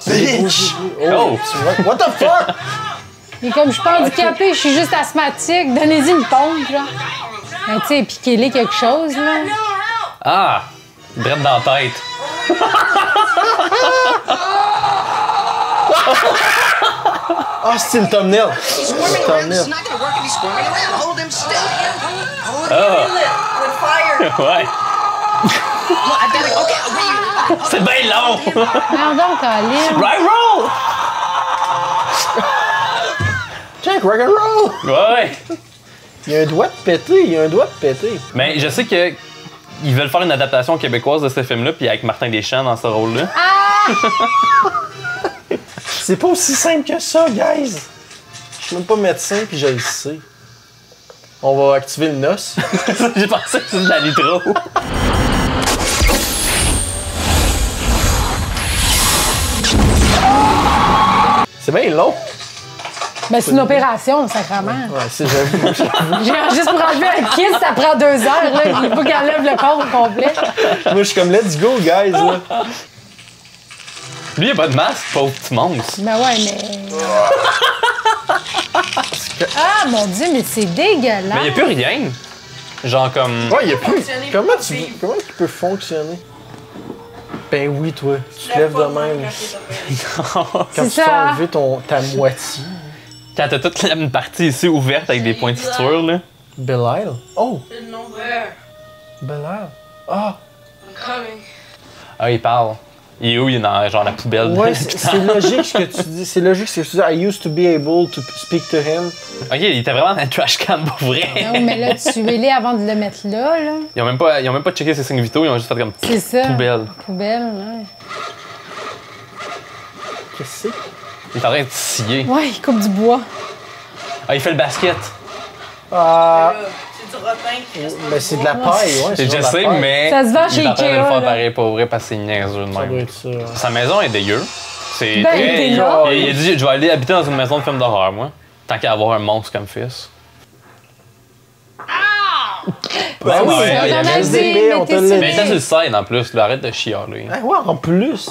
Bitch! Oh! What the fuck? Il est comme, je suis pas handicapé, je suis juste asthmatique, donnez-y une pompe, là. Ben, tu sais, piquez-les quelque chose, là. Ah! Drette dans la tête. Ah, c'est le thumbnail. Le thumbnail. not gonna work if he's squirming around. Hold him still. Hold Ah! with fire. Ouais. I better, okay, wait. C'est bien long! Pardon, Colin. Right roll! Check, rock'n'roll! Ouais! Il y a un doigt de pété, il y a un doigt de pété. Mais je sais que ils veulent faire une adaptation québécoise de ce film-là, puis avec Martin Deschamps dans ce rôle-là. C'est pas aussi simple que ça, guys. Je suis même pas médecin, puis je le sais. On va activer le NOS. J'ai pensé que c'était de la nitro. C'est bien long. Ben, c'est une opération, sacrément. Ouais, c'est j'avoue. Juste pour enlever un kiss, ça prend 2 heures, là. Il faut qu'elle enlève le corps au complet. Moi, je suis comme let's go, guys. Là. Lui, il a pas de masque, pauvre petit monstre. Ben ouais, mais... Ah, mon Dieu, mais c'est dégueulasse. Mais il n'y a plus rien. Genre comme. Ouais, il y a plus. Fonctionner Comment pour tu vivre. peux fonctionner? Ben oui, toi. Tu te lèves de même. Quand C'est tu ça, t'as hein? enlevé ta moitié. Quand t'as toute une partie ici ouverte avec des points de suture, là. Belial? Oh! C'est le nom where? Belial? Ah! I'm coming. Ah, il parle. Il est où? Il est dans genre la poubelle. Ouais, c'est logique ce que tu dis. C'est logique ce que tu dis. I used to be able to speak to him. Ok, il était vraiment dans un trash can pour vrai. Non, mais là, tuez-les avant de le mettre là. Ils ont même pas checké ses signes vitaux, ils ont juste fait comme C'est ça. poubelle. Poubelle, ouais. Qu'est-ce que c'est? Il est en train de scier. Ouais, il coupe du bois. Ah, il fait le basket. Ah! C'est du rotin qui reste Ben c'est de la paille, ouais. Je genre de la sais, paille. mais. Ça se vend il chez est en train de le Ikea, faire là. pareil pour vrai parce que c'est niaiseux de Ça doit même. être ça. Ouais. Sa maison est dégueu. C'est Ben, très. t'es là. Il a dit je vais aller habiter dans une maison de film d'horreur, moi. Tant qu'à avoir un monstre comme fils. Ben oui, ouais, il y on avait a le dit, DP, on te mettez l'a Mais dit. ça, tu le scène en plus, là, arrête de chialer. Ah ouais, en plus.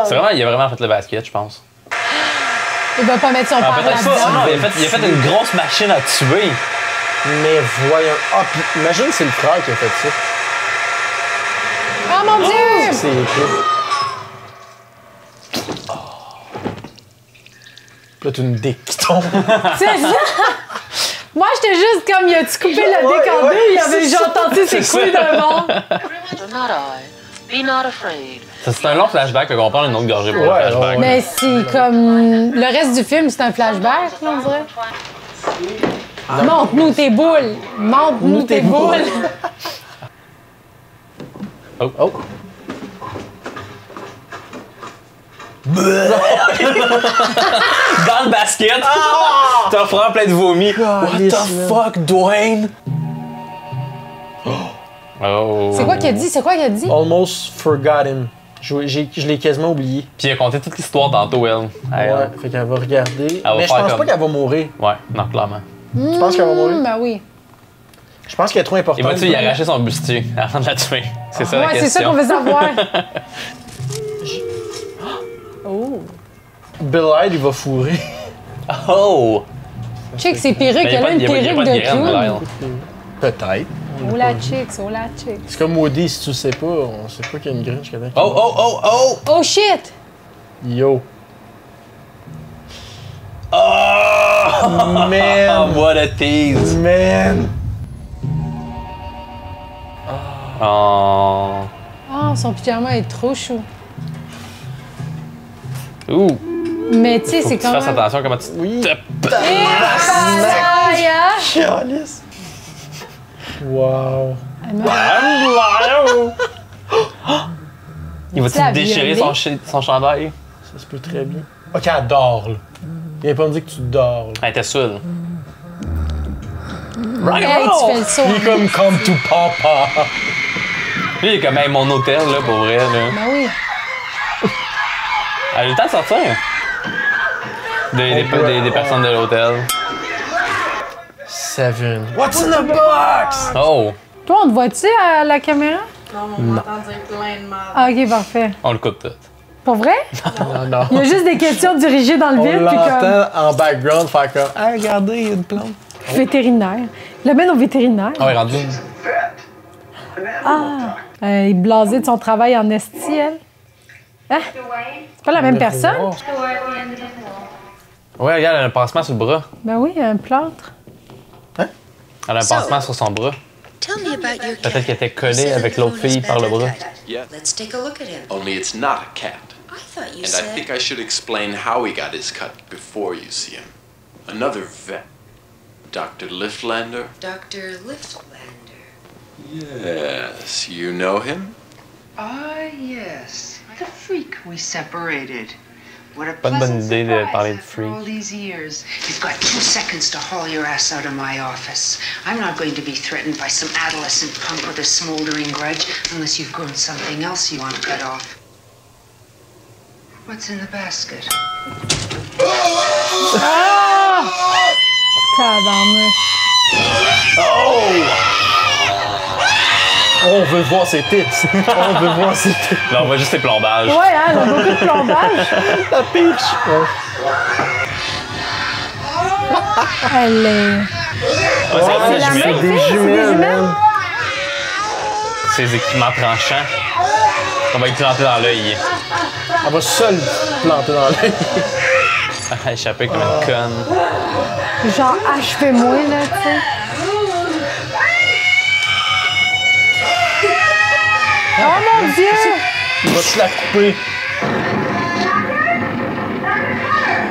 C'est vraiment, il a vraiment fait le basket, je pense. Il va pas mettre son Ah, père peut-être ça, là-dedans. non, il a fait une grosse machine à tuer. Mais voyons. Ah, puis imagine c'est le frère qui a fait ça. Oh mon Dieu! C'est épais. Là, t'as une dick qui tombe. C'est ça! Moi, j'étais juste comme, il a-tu coupé le Ouais, dick en ouais, deux? Il avait c'est genre tenté ses couilles d'un bord. Do not I. Be not afraid. C'est un long flashback, fait qu'on prend une autre gorgée pour Ouais, le flashback. ouais. Mais c'est comme. Le reste du film, c'est un flashback, là, on dirait. Montre-nous tes boules! Montre-nous tes boules! Oh. Oh. Dans le basket! T'as un frère plein de vomi. What the man. fuck, Dwayne? Oh. C'est quoi qu'il a dit? C'est quoi qu'il a dit? Almost forgot him. Je l'ai quasiment oublié. Puis il a conté toute l'histoire tantôt, elle. Ouais, fait qu'elle va regarder. va Mais je faire pense comme- pas qu'elle va mourir. Ouais, non, clairement. Tu penses qu'elle va mourir? Ben oui. Je pense qu'elle est trop importante. Il va-tu y arracher son bustier avant de la tuer? C'est ça la Ouais, question. c'est ça qu'on veut savoir. Oh. Bill Hyde, il va fourrer. Oh! Check ses perruques, Ben, elle a une il y a perruque pas de de graine, clown. Lyle. Peut-être. Oh la chicks, oh la chicks. C'est comme Woody, si tu sais pas, on sait pas qu'il y a une graine jusqu'à là. Oh, oh, oh, oh! Oh shit! Yo. Oh! Man. What a tease! Man. Oh! Oh, son pyjama est trop chou. Ouh! Mais tu sais, Faut c'est que tu quand fasses même... attention à comment tu Oui. te... Aïe, hein? Calice. Wow. Il va-tu la déchirer violer? son chandail? Ça se peut très bien. Ok, elle dort, là. Viens pas me dire que tu dors, là. Elle était saoule. Hey, tu fais le saut. Il est comme come to papa. Lui, il est comme, hey, mon hôtel, là, pour vrai, là. Ben oui. Elle a eu le temps de sortir. Des personnes de l'hôtel. Seven. What's in the box? Oh! Toi, on te voit-tu à la caméra? Non, on m'entend dire plein de mal. Ah, ok, parfait. On le coupe tout. Pour vrai? Non, non. Il y a juste des questions dirigées dans le On vide, puis comme l'entend en background faire comme ah, regardez, il y a une plante. vétérinaire. Le mène au vétérinaire. Ah ouais, rendu. Ah! Il est blasé de son travail en esti, elle. Hein? C'est pas la même personne? Ouais, regarde, elle a un pansement sur le bras. Ben oui, un plâtre. Elle a un pansement sur son bras. Tell me about your cat. Peut-être qu'elle était collée avec l'autre fille par le bras. Yeah. Let's take a look at him. Only it's not a cat. I thought you And I said... think I should explain how he got his cut before you see him. Another vet. Dr. Liftlander? Dr. Liftlander. Yes, you know him? Ah, yes. The freak we separated. What a Pas une bonne pleasant idée de surprise parler de after all freak. these years. You've got 2 seconds to haul your ass out of my office. I'm not going to be threatened by some adolescent punk with a smoldering grudge unless you've grown something else you want to cut off. What's in the basket? Tabarnak. On veut voir ses tits. On veut voir ses tits. Là, on voit juste ses plombages. Ouais, hein, elle a beaucoup de plombage. La piche. Elle est... Ouais, ça ressemble à C'est la des même jumelles. fille? C'est des jumelles? man. Ces équipements tranchants. On va être planté dans l'œil. Elle va seule planter dans l'œil. Échapper comme une conne. Genre, achevez-moi, là, tu sais. Oh mon Dieu! Il va-tu la couper?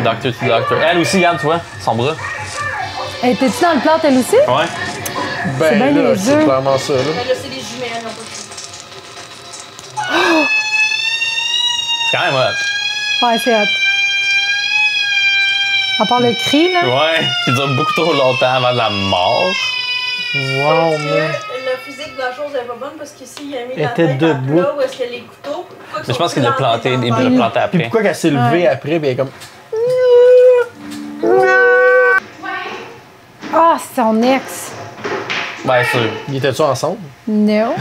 Doctor to doctor. Elle aussi, regarde, tu vois, son bras. Étais-tu dans le plat, elle aussi? Ouais. Ben bien là, les c'est deux. clairement ça, là. Mais là, c'est des jumelles, non pas C'est quand même hot. Ouais, c'est hot. À part le cri, là. Ouais, qui dure beaucoup trop longtemps avant de la mort. Wow, man. La physique de la chose est pas bonne parce qu'ici, il a mis Elle la était tête debout. à plat où est-ce que les couteaux. Mais je pense qu'il l'a planté, il l'a planté Puis après. pourquoi qu'elle s'est levée après, ben elle est comme... Ah, c'est son ex. Ben, sûr. Ils étaient-tu ensemble? Non.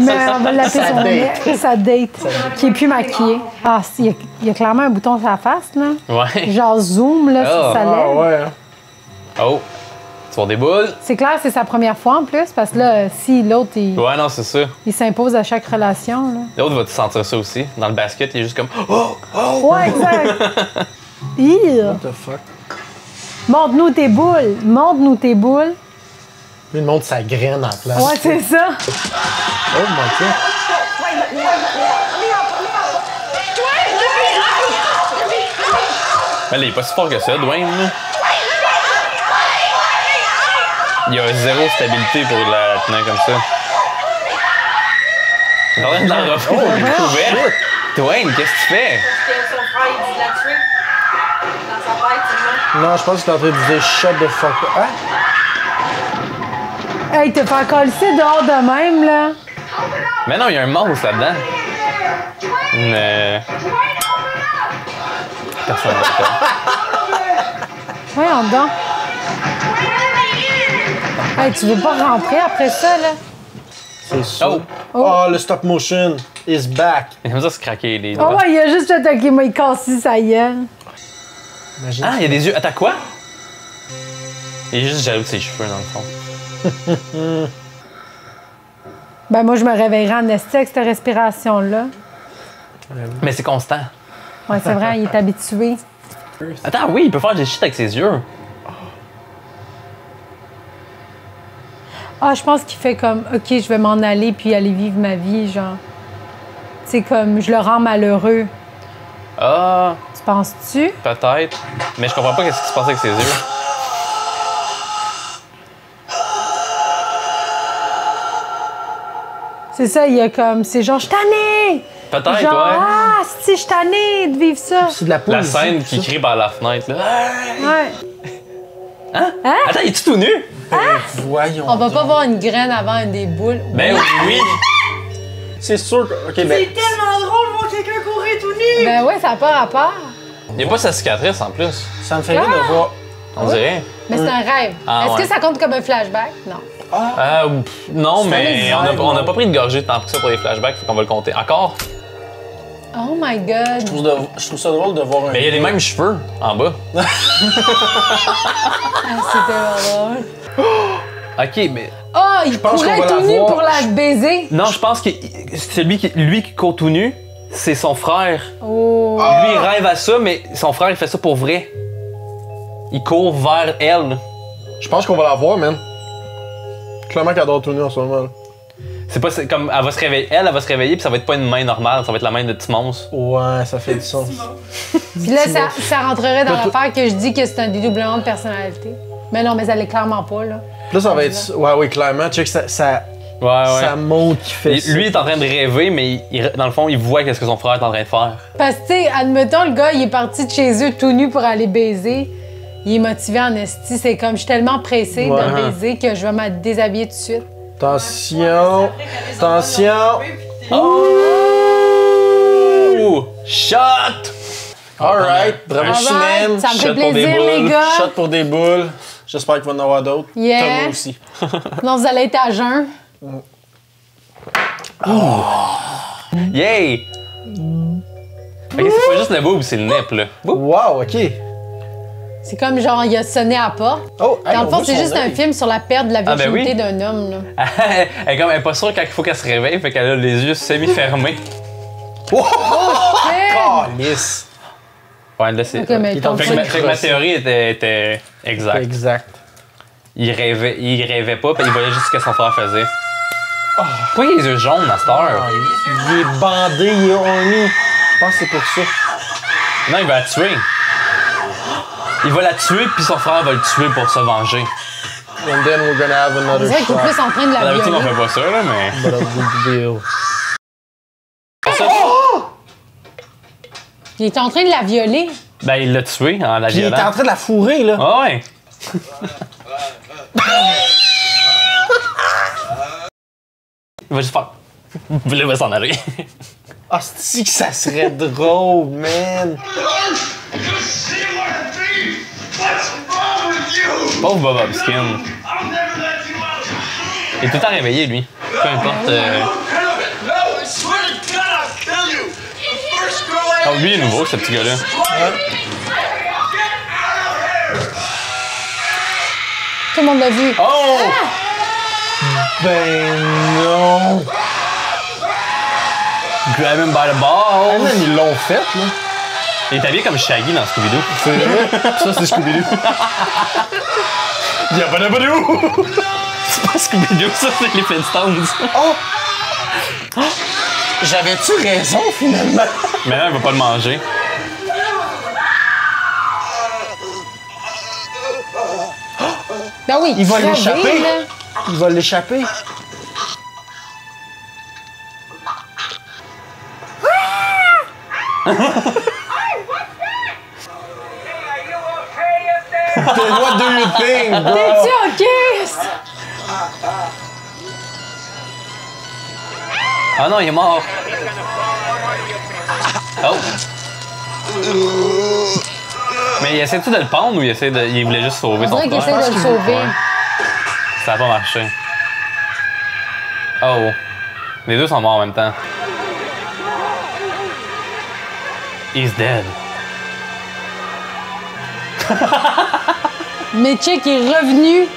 Mais on va l'appeler Sa son date. ex. Sa date. Qui est plus maquillée. Ah, il y a clairement un bouton sur la face, là. Ouais. Genre zoom, là, sur sa Ah lèvre. ouais, hein. Oh. Tu vois des boules? C'est clair, c'est sa première fois en plus, parce que là, si l'autre, Ouais, non, c'est ça. il s'impose à chaque relation, là. L'autre va te sentir ça aussi. Dans le basket, il est juste comme oh, oh. Ouais, exact. Ih. What the fuck? Montre-nous tes boules. Montre-nous tes boules. Lui, il montre sa graine en place. Ouais, c'est ça. Oh my god. Mais là, il est pas si fort que ça, Dwayne, là. Il y a zéro stabilité pour la tenir comme ça. Il est en train de la refaire au couvert. Dwayne, qu'est-ce que tu fais? Parce que son frère, il dit de la tuer. Dans sa tête, c'est ça. Non, je pense qu'il est en train de dire shut the fuck up. Hein? Hey, te faire coller dehors de même, là. Mais non, il y a un monstre là-dedans. Personne ne Voyons donc. Hey, tu veux pas rentrer après ça, là? C'est ça. Oh! Oh, le stop motion is back. Il aime ça se craquer les Oh doigts. ouais, il a juste fait OK, moi, il casse sa gueule. Imagine. Ah, il y a des yeux. Attends, quoi? Il est juste jaloux de ses cheveux, dans le fond. Ben, moi, je me réveillerais en esti avec cette respiration-là. Mais c'est constant. Ouais, c'est vrai, il est habitué. Attends, oui, il peut faire des shit avec ses yeux. Ah, je pense qu'il fait comme OK, je vais m'en aller puis aller vivre ma vie, genre. C'est comme je le rends malheureux. Ah, Tu penses-tu? peut-être. Mais je comprends pas qu'est-ce qui se passe avec ses yeux. C'est ça, il y a comme. C'est genre, je suis tannée! Peut-être, Genre, ouais. ah, si, je suis tannée de vivre ça. C'est de la poésie. La scène qui crie par la fenêtre, là. Ouais. Hein? Attends, es-tu tout nu? Voyons. On va pas voir une graine avant une des boules. Ben oui! C'est sûr que. Ok, ben. C'est tellement drôle de voir quelqu'un courir tout nu! Ben ouais, ça n'a pas rapport. Il y a pas sa cicatrice en plus. Ça me fait rire de voir. On dirait. Mais c'est un rêve. Ah, Est-ce ouais. que ça compte comme un flashback? Non. Non, mais les on airs, n'a pas pris de gorgée tant que ça pour les flashbacks, fait qu'on va le compter. Encore? Oh my God. Je trouve ça drôle de voir un. Mais il y a les mêmes cheveux en bas. Ah, c'était drôle. Ok, mais. Ah, il pense pourrait qu'on va être tout la nu voir. pour la baiser. Non, je pense que lui qui court tout nu, c'est son frère. Oh. Lui, il rêve à ça, mais son frère, il fait ça pour vrai. Il court vers elle. Je pense qu'on va la voir, man. Clairement qu'elle adore tout nu en ce moment. Là. C'est pas c'est comme elle va se réveiller, elle va se réveiller puis ça va être pas une main normale, ça va être la main de petit monstre. Ouais, ça fait du sens. Puis là, ça rentrerait dans l'affaire que je dis que c'est un dédoublement de personnalité. Mais non, mais ça l'est clairement pas, là. Là, ça va être. Ouais, oui, clairement. Check, ça Ouais. montre qu'il fait ça. Lui il est en train de rêver, mais dans le fond, il voit qu'est-ce que son frère est en train de faire. Parce que, tu sais, admettons, le gars, il est parti de chez eux tout nu pour aller baiser. Il est motivé en esti. C'est comme, je suis tellement pressée Ouais. de baiser que je vais me déshabiller tout de suite. Attention. Attention. Oh! Shot! Alright. Bravo, Alright, Chinem. ça me fait Shot pour des plaisir, les boules. gars. Shot pour des boules. J'espère qu'il va en avoir d'autres. Yeah. Thomas aussi. Non, vous allez être à jeun. Yay! Ok, c'est pas juste le boob, c'est le nip là. Boum. Wow, ok. C'est comme genre, il a sonné à la porte. Oh, hey, Dans le on fond, voit c'est son juste œil. un film sur la perte de la Ah, ben virginité oui. d'un homme. Là. Elle est pas sûre quand il faut qu'elle se réveille, fait qu'elle a les yeux semi-fermés. Shit! Calice. Ouais, là, c'est. Ok, mais Il est en Fait train de que ma crosser. théorie était exacte. Exact. Il rêvait pas, puis il voyait juste ce que son frère faisait. Pourquoi il a les yeux jaunes à cette heure? Il est bandé, il est horny. Je pense que c'est pour ça. Non, il va la tuer. Il va la tuer, puis son frère va le tuer pour se venger. And then we're gonna have On another dirait qu'il est plus shot. en train de la D'habitude, on violer. fait pas ça, là, mais. But a good deal. Il est en train de la violer. Ben, il l'a tué en la Puis il était en violant. train de la fourrer, là. Ah ouais. Il va juste faire. Il va s'en aller. Ah, c'est que ça serait drôle, man. You see what I mean? What's wrong with you? Pauvre Bob Hopkins. I'll never let you out. Il est tout le temps réveillé, lui. Peu importe. No, I swear to God, I'll kill you. The first girl I Oh, lui, il est nouveau, ce petit gars-là. Tout le monde l'a vu. Oh! Ben non. Grab him by the Ah, balls. man, ils l'ont fait, là. Il est habillé comme Shaggy dans Scooby-Doo. C'est vrai. Ça, c'est Scooby-Doo. Yabadabadou! C'est pas Scooby-Doo, ça, c'est les Flintstones. Oh! J'avais-tu raison, finalement? Mais là, il va pas le manger. Ben oui, Il va crever, l'échapper. là. Il va l'échapper. What do you think, bro? T'es-tu OK? Ah non, il est mort. Oh! Mais il essaie-tu de le pendre ou il voulait juste sauver On son dirait qu'il frère? essaie de le sauver. Ouais. Ça a pas marché. Oh! Les deux sont morts en même temps. He's dead. Mais Chick est revenu.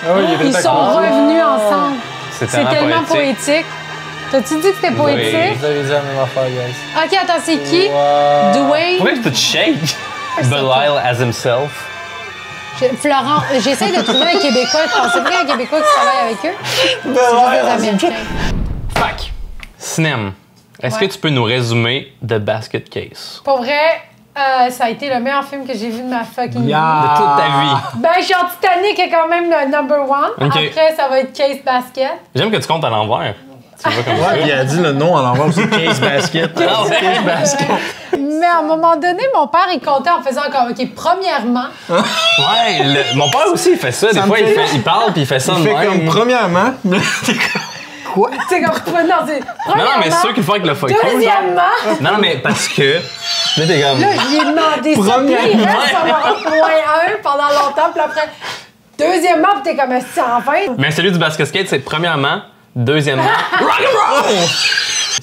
Ah oui, il était Ils sont d'accord. revenus ensemble. C'est C'est tellement poétique. T'as-tu dit que c'était poétique? Vous avez dit la même affaire, guys. OK, attends, c'est qui? Wow. Dwayne? Pourquoi tu te shake? Belial as himself. Florent, j'essaie de trouver un Québécois. C'est vrai un Québécois qui travaille avec eux? C'est juste des Américains. Fac. Snem, est-ce que tu peux nous résumer The Basket Case? Pour vrai, ça a été le meilleur film que j'ai vu de ma fucking vie. De toute ta vie. Ben, genre Titanic est quand même le number one. Ok. Après, ça va être Case Basket. J'aime que tu comptes à l'envers. Tu vas comme Ouais, puis il ça. a dit le nom en l'envers aussi, Case Basket. Ah ouais. Case Basket. Mais à un moment donné, mon père, il comptait en faisant comme, OK, premièrement, Ouais, mon père aussi, il fait ça. Des Ça me fois, fait- il parle puis il fait ça Il de fait même. comme premièrement. Quoi? c'est comme, non, c'est Non, premièrement. non, mais c'est sûr qu'il faut avec le fuck you, genre. Deuxièmement, Non, mais parce que. Là, t'es comme. là, je lui ai demandé ça, puis là, il reste comme en .1 pendant longtemps, puis après, deuxièmement, puis t'es comme, c'est enfin. Mais celui du basket skate, c'est premièrement. Deuxièmement. Rock'n'roll!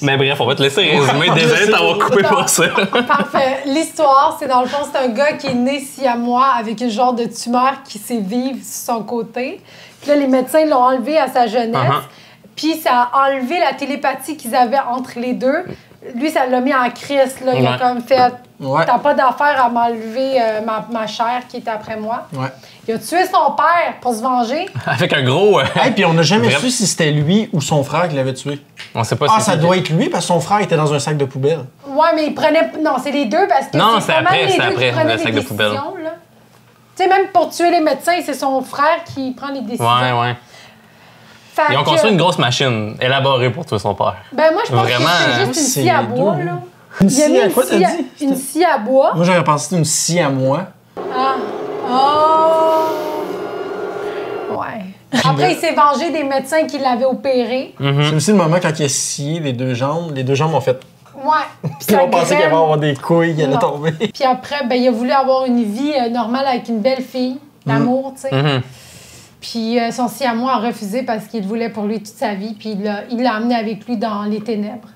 Mais bref, on va te laisser résumer. Désolé de t'avoir coupé pour ça. Parfait. L'histoire, c'est dans le fond, c'est un gars qui est né siamois avec une genre de tumeur qui s'est vive sur son côté. Puis là, les médecins l'ont enlevé à sa jeunesse. Puis ça a enlevé la télépathie qu'ils avaient entre les deux. Lui, ça l'a mis en crise. Là. Il a Ouais. comme fait Ouais. t'as pas d'affaire à m'enlever ma chair qui était après moi. Ouais. Il a tué son père pour se venger. Avec un gros. Hey, puis on n'a jamais Vraiment? su si c'était lui ou son frère qui l'avait tué. On sait pas Ah, si ça c'est- doit être lui parce que son frère était dans un sac de poubelle. Ouais, mais il prenait. Non, c'est les deux parce que Non, c'est c'est pas mal après, les c'est deux après, qui prenaient le les sac de poubelle. décisions, là. Tu sais, même pour tuer les médecins, c'est son frère qui prend les décisions. Ouais, ouais. Fait Ils ont que- construit une grosse machine élaborée pour tuer son père. Ben moi, je pense Vraiment, que c'est juste une c'est scie à les bois, deux. là. Une Il a mis scie à quoi, t'as dit? une scie à bois. Moi, j'aurais pensé que c'était une scie à moi. Ah. Oh! Ouais. Après, il s'est vengé des médecins qui l'avaient opéré. C'est aussi le moment quand il a scié les deux jambes ont fait. Ouais. Puis Puis sa on pensait qu'il graine- allait avoir des couilles qui allaient Non. tomber. Puis après, ben, il a voulu avoir une vie normale avec une belle fille, l'amour, tu sais. Mhm. Puis son siamois a refusé parce qu'il le voulait pour lui toute sa vie. Puis il l'a amené avec lui dans les ténèbres.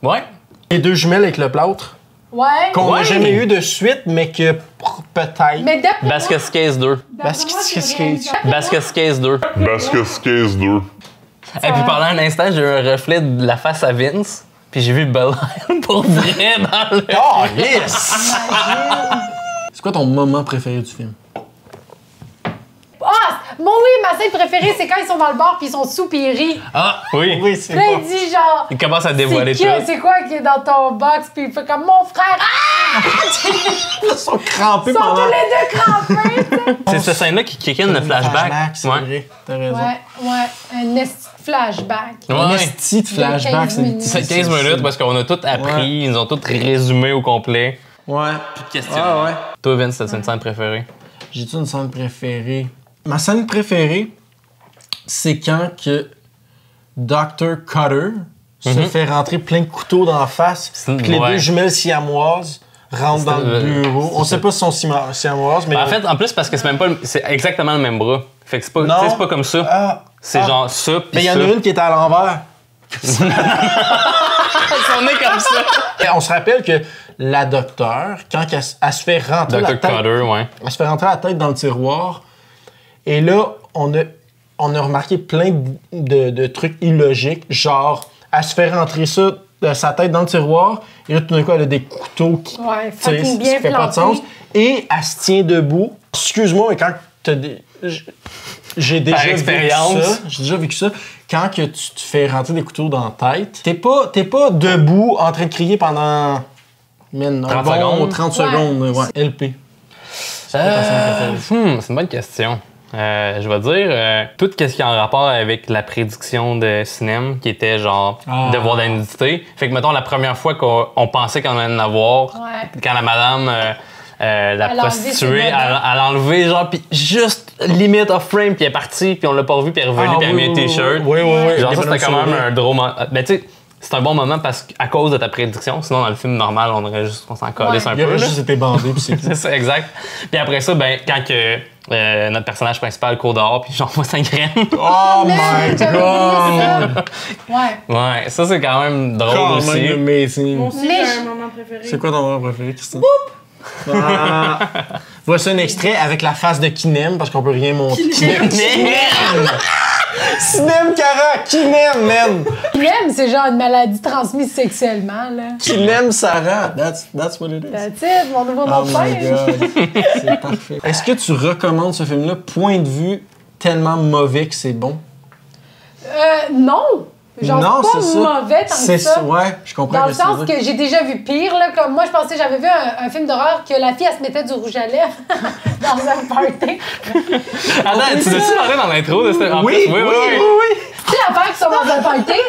Ouais. Les deux jumelles avec le plâtre. Ouais. Qu'on n'a Ouais. jamais eu de suite, mais que peut-être. Mais d'après moi, Basket Case 2. Basket d'après moi, Case. le réalisateur- Basket Case 2. Basket Case 2. Et puis pendant un instant, j'ai eu un reflet de la face à Vince. Puis j'ai vu Belial pour vrai dans le... Oh, yes! C'est quoi ton moment préféré du film? Ah! Moi, oui, ma scène préférée, c'est quand ils sont dans le bar puis ils sont sous puis ils rient. Ah, oui. Oui, c'est Puis là, pas... il dit genre. Il commence à dévoiler tout. C'est quoi qui est dans ton box? Puis il fait comme mon frère. Ah! Ils sont crampés Ils sont pendant... tous les deux crampés, tu sais. C'est cette scène-là qui kick in le flashback. C'est Ouais. vrai, t'as raison. Ouais, un esti de flashback. Un Ouais. esti de Il y a flashback, 15 minutes. C'est 15 minutes parce qu'on a tout appris, Ouais. ils nous ont tout résumé au complet. Ouais. Plus de questions. Ah ouais. Toi, Vince, c'est une scène préférée? J'ai-tu une scène préférée? Ma scène préférée, c'est quand que Dr. Cutter se fait rentrer plein de couteaux dans la face, puis les ouais. deux jumelles siamoises rentrent dans le bureau. On sait pas si sont siamoises, mais... Ben, en fait, en plus, parce que c'est même pas c'est exactement le même bras. Fait que c'est pas, tu sais, c'est pas comme ça. Ah, C'est genre ça, pis mais il y en ça. a une qui est à l'envers. On est comme ça. Et on se rappelle que la docteure, quand elle se fait rentrer la Dr. tête... Cutter, ouais. Elle se fait rentrer la tête dans le tiroir. Et là, on a remarqué plein de trucs illogiques. Genre, elle se fait rentrer ça, sa tête dans le tiroir. Et là, tout d'un coup, elle a des couteaux qui... Ouais, tu sais, fucking ce bien qui fait pas de sens. planté. Et elle se tient debout. Excuse-moi, mais quand t'as des... J'ai déjà vécu expérience. ça. J'ai déjà vécu ça. Quand que tu te fais rentrer des couteaux dans la tête, t'es pas debout en train de crier pendant... 30 secondes. 30 Ouais. secondes. Ouais. LP. C'est une bonne question. Je vais dire, tout ce qui est en rapport avec la prédiction de cinéma, qui était genre de voir de la nudité. Fait que, mettons, la première fois qu'on pensait qu'on allait en avoir, Ouais. quand la madame, la Elle a enlevé prostituée, ses elle a enlevé, genre, puis juste limite off frame, puis elle est partie, puis on l'a pas revu, puis elle est revenue, puis elle a mis un t-shirt. Oui. Genre, ça, c'était quand même un drôle moment. Mais tu sais, c'est un bon moment parce qu'à cause de ta prédiction, sinon dans le film normal, on s'en calisse un Il peu. aurait là. juste été bandé, puis c'est tout. C'est ça, exact. Puis après ça, ben, quand que, notre personnage principal court dehors, puis j'envoie sa graine. Oh my J'avais oublié ça. god! Ouais. Ouais, ça c'est quand même drôle Quand aussi. même amazing. Moi aussi, Mais j'ai un moment préféré. C'est quoi ton moment préféré, Christine? Ah. Voici un extrait avec la face de Kinem, parce qu'on peut rien montrer. Kinem! Kinem Cara! Kinem, man! L'EM, c'est genre une maladie transmise sexuellement, là. Kinem Sarah! That's what it is. That's it, mon nouveau nom Oh de my père. god! C'est parfait. Est-ce que tu recommandes ce film-là, point de vue tellement mauvais que c'est bon? Non! Genre, Non, pas c'est ça. mauvais tant que C'est ça. Ouais, je comprends Dans le ce que sens tu veux dire. que j'ai déjà vu pire, là. Comme moi, je pensais, j'avais vu un film d'horreur que la fille, elle se mettait du rouge à lèvres dans un party. Attends, tu l'as-tu parlé dans l'intro de cette... en Oui, plus? oui. Tu sais, l'affaire qui sont dans un party,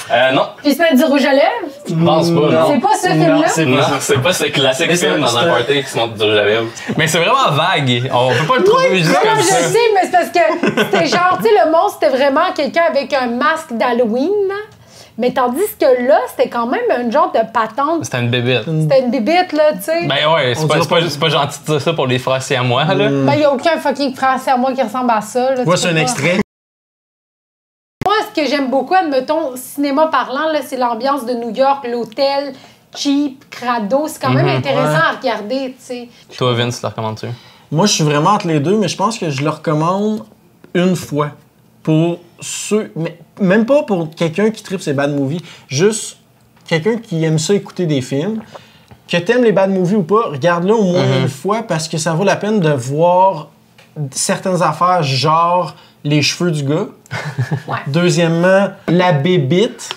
ça? Non, Puis ils se mettent du rouge à lèvres? je pense pas. Non. C'est pas ce film-là? Non, c'est Non, pas ça. c'est pas ce classique Mais film c'est dans un un- party qui se monte du rouge à lèvres. Mais c'est vraiment vague. On peut pas le trouver juste Non, comme je ça. sais, mais c'est parce que c'était genre, tu sais, le monstre, c'était vraiment quelqu'un avec un masque d'Halloween, là. Mais tandis que là, c'était quand même un genre de patente. C'était une bébête. C'était une bibite, là, tu sais. Ben ouais, On dirait c'est pas gentil de dire ça pour les frères siamois, là. Ben, y a aucun fucking français à moi qui ressemble à ça, là. Voici tu un peux pas. extrait. Moi, ce que j'aime beaucoup, admettons, cinéma parlant, là, c'est l'ambiance de New York, l'hôtel, cheap, crado. C'est quand même intéressant à regarder, tu sais. Toi, Vince, tu le recommandes-tu? Moi, je suis vraiment entre les deux, mais je pense que je le recommande une fois. Pour ceux... Mais même pas pour quelqu'un qui tripe ses bad movies. Juste quelqu'un qui aime ça écouter des films. Que t'aimes les bad movies ou pas, regarde-le au moins une fois parce que ça vaut la peine de voir certaines affaires, genre les cheveux du gars. Ouais. Deuxièmement, la bébite.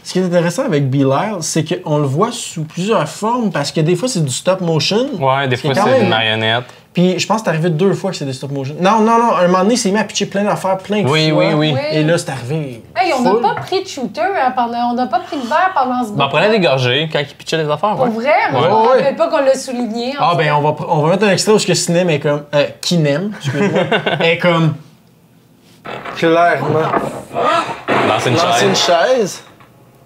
Ce qui est intéressant avec Belial, c'est qu'on le voit sous plusieurs formes parce que des fois, c'est du stop motion. Ouais, des C'est fois, quand c'est même- une marionnette. Puis je pense que c'est arrivé 2 fois que c'est des stop motion. Non, un moment donné, il s'est mis à pitcher plein d'affaires, plein de Oui, fois. oui, oui. Oui. Et là, c'est arrivé. Hey, on full. n'a pas pris de shooter hein, on n'a pas pris de verre pendant ce Ben, on prenait des gorgées quand il pitchait les affaires, Pour ouais. vrai, moi, je me Ouais. rappelle pas qu'on l'a souligné. en Ah, fait. ben, on va mettre un extrait où ce que Cinem est comme. Kinem, excuse-moi. est comme. Clairement. Lancer une Lancer une chaise. chaise.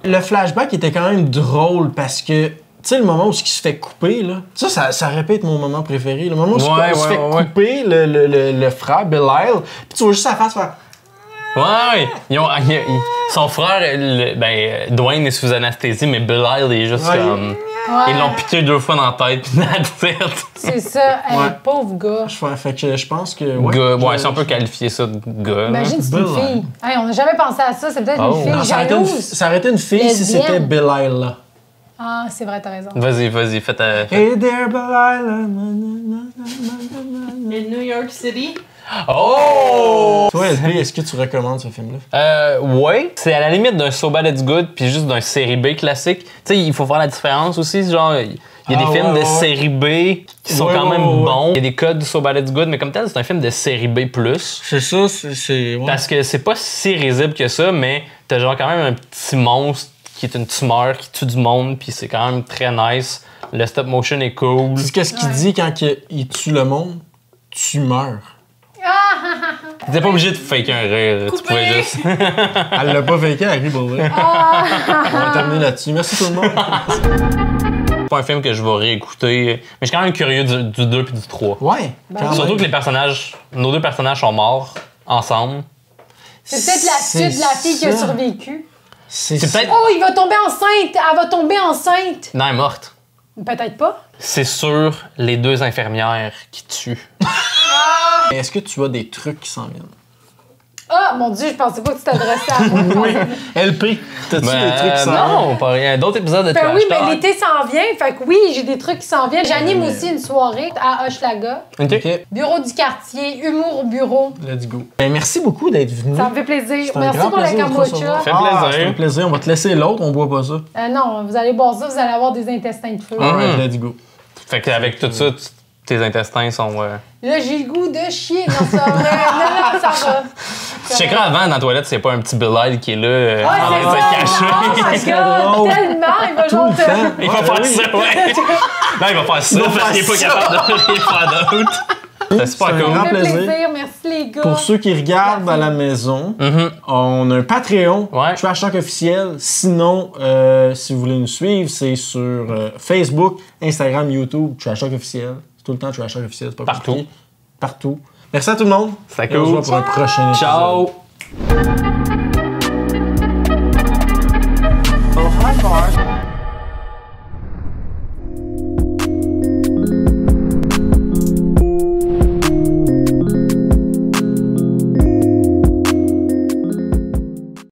Le flashback était quand même drôle parce que, tu sais, le moment où il se fait couper, là, ça répète mon moment préféré. Le moment où il se fait couper le frère, Belial, puis tu vois juste sa face faire. Ouais. Son frère, Dwayne est sous anesthésie, mais Belial est juste Ouais, comme... Ils l'ont piqué 2 fois dans la tête, puis that's it. C'est ça. Hey, Ouais. pauvre gars. Fait que je pense que. Gars, si on peut qualifier ça de gars. Imagine si c'est une Bill, fille. Hey, on n'a jamais pensé à ça. C'est peut-être Oh. une fille Non, ça aurait été une fille si Lesbienne. c'était Belila. Ah, c'est vrai, t'as raison. Vas-y, fais ta. Hey there, Belila. Et New York City. Oh! Toi, LP, est-ce que tu recommandes ce film-là? Ouais. C'est à la limite d'un So Bad It's Good puis juste d'un série B classique. Tu sais, il faut faire la différence aussi. Genre, il y a des films de série B qui sont quand même bons. Il y a des codes du So Bad It's Good, mais comme tel, c'est un film de série B+. C'est ça, c'est. Ouais. Parce que c'est pas si risible que ça, mais t'as genre quand même un petit monstre qui est une tumeur qui tue du monde, puis c'est quand même très nice. Le stop motion est cool. C'est qu'est-ce qu'il dit quand il tue le monde? Tu meurs. T'es pas obligé de faker un rire, tu pouvais juste. Elle l'a pas faké, elle rit pour vrai. On va terminer là-dessus. Merci tout le monde. C'est pas un film que je vais réécouter, mais je suis quand même curieux du 2 puis du 3. Ouais. Surtout que nos 2 personnages sont morts ensemble. C'est peut-être la suite de la fille qui a survécu. C'est peut-être. Oh, il va tomber enceinte! Elle va tomber enceinte! Non, elle est morte. Peut-être pas. C'est sur les 2 infirmières qui tuent. Est-ce que tu as des trucs qui s'en viennent? Ah, mon Dieu, je pensais pas que tu t'adressais à moi. Oui. LP, t'as-tu des trucs qui s'en viennent? Non, pas rien. D'autres épisodes de Ben Trash oui, mais Talk. l'été s'en vient. Fait que oui, j'ai des trucs qui s'en viennent. J'anime aussi une soirée à Hochelaga. OK. Bureau du quartier, humour au bureau. Let's go. Ben, merci beaucoup d'être venu. Ça me fait plaisir. C'est un Merci grand pour la plaisir de te kombucha. recevoir. Fait plaisir. Ça fait plaisir. On va te laisser l'autre, on boit pas ça. Non, vous allez boire ça, vous allez avoir des intestins de feu. Alright, let's go. Fait qu'avec tout ça, tes intestins sont. Là, j'ai le goût de chier. Non, ça va. Non, ça va. Tu checkeras avant dans la toilette, c'est pas un petit Bill Hyde qui est là en train de Oh se cacher. my God, tellement, il va Tout genre le temps. Il va faire ça, ouais. Non, il va faire ça parce qu'il est pas capable de rien faire d'autre. C'est super C'est un cool. grand Ça fait plaisir. plaisir. Merci les gars. Pour ceux qui regardent à la maison, on a un Patreon, Trash Talk officiel. Sinon, si vous voulez nous suivre, c'est sur Facebook, Instagram, YouTube, Trash Talk officiel. C'est tout le temps Trash Talk officiel, c'est pas Partout. compliqué. Partout. Merci à tout le monde. C'est Et on se cool. voit pour un prochain épisode. Ciao. Oh, hi, Mark.